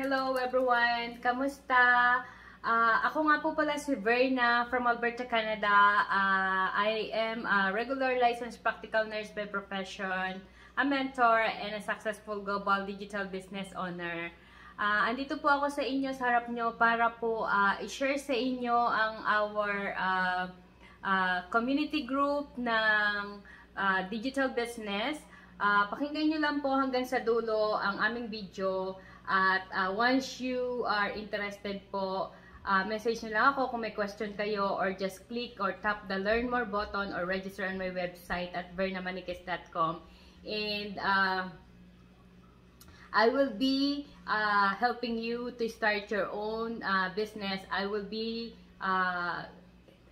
Hello everyone! Kamusta? Ako nga po pala si Verna from Alberta, Canada. I am a regular licensed practical nurse by profession, a mentor, and a successful global digital business owner. Andito po ako sa inyo, sa harap nyo, para po i-share sa inyo ang our community group ng digital business. Pakinggan nyo lang po hanggang sa dulo ang aming video. At once you are interested po, message nyo lang ako kung may question kayo, or just click or tap the learn more button or register on my website at vernamaniquez.com. And I will be helping you to start your own business. I will be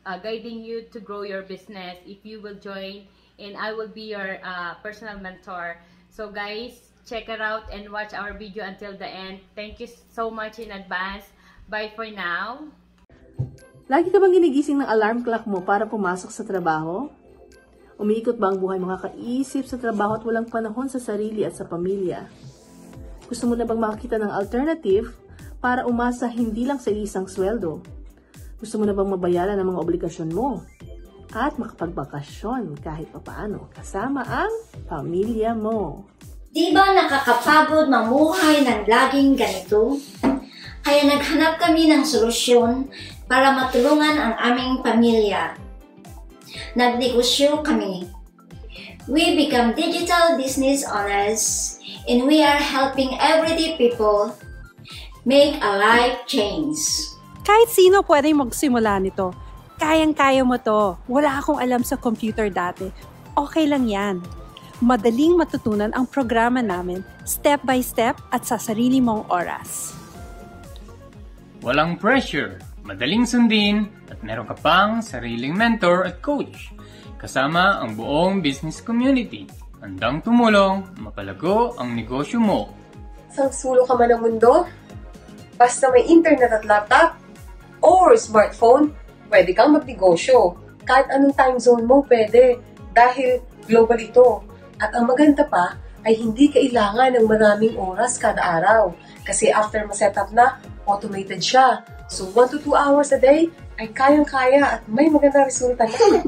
guiding you to grow your business if you will join, and I will be your personal mentor. So guys, check it out and watch our video until the end. Thank you so much in advance. Bye for now. Lagi ka bang ginigising ng alarm clock mo para pumasok sa trabaho? Umiikot ba ang buhay mo kakaisip sa trabaho at walang panahon sa sarili at sa pamilya? Gusto mo na bang makakita ng alternative para umasa hindi lang sa isang sweldo? Gusto mo na bang mabayaran ang mga obligasyon mo? At makapagbakasyon kahit papaano kasama ang pamilya mo? Di ba nakakapagod mamuhay ng laging ganito? Kaya naghanap kami ng solusyon para matulungan ang aming pamilya. Nagnegosyo kami. We become digital business owners and we are helping everyday people make a life change. Kahit sino pwedeng magsimula nito. Kayang-kaya mo to. Wala akong alam sa computer dati. Okay lang yan. Madaling matutunan ang programa namin, step by step at sa sarili mong oras. Walang pressure, madaling sundin, at meron ka pang sariling mentor at coach. Kasama ang buong business community. Handang tumulong, mapalago ang negosyo mo. Sang sulok ka man ng mundo, basta may internet at laptop or smartphone, pwede kang magnegosyo. Kahit anong time zone mo pwede, dahil global ito. At ang maganda pa ay hindi kailangan ng maraming oras kada araw. Kasi after ma-setup na, automated siya. So 1 to 2 hours a day ay kayang-kaya at may maganda resulta na.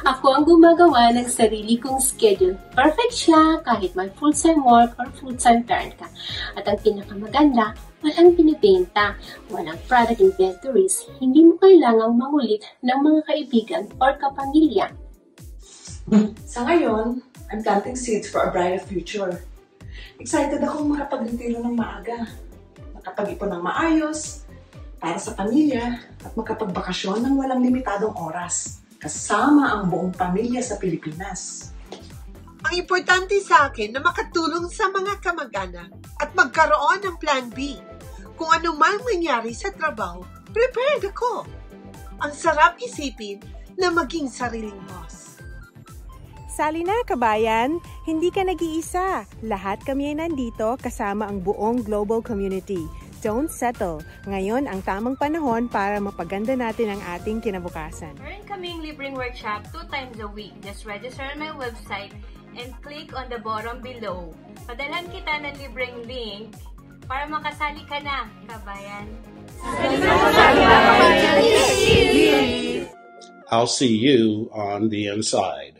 Ako ang gumagawa ng sarili kong schedule. Perfect siya kahit may full-time work or full-time parent ka. At ang pinakamaganda, walang binibenta, walang product inventories, hindi mo kailangang mangulit ng mga kaibigan or kapamilya. Sa ngayon, I'm planting seeds for a brighter future. Excited akong makapag-retiro ng maaga, makapag-ipon ng maayos, para sa pamilya, at makapagbakasyon ng walang limitadong oras, kasama ang buong pamilya sa Pilipinas. Ang importante sa akin na makatulong sa mga kamag-anak at magkaroon ng plan B. Kung ano man mangyari sa trabaho, prepared ako. Ang sarap isipin na maging sariling boss. Sali na, kabayan! Hindi ka nag-iisa. Lahat kami ay nandito kasama ang buong global community. Don't settle. Ngayon ang tamang panahon para mapaganda natin ang ating kinabukasan. Meron kaming libreng workshop 2 times a week. Just register on my website and click on the bottom below. Padalhan kita ng libreng link para makasali ka na, kabayan. I'll see you on the inside.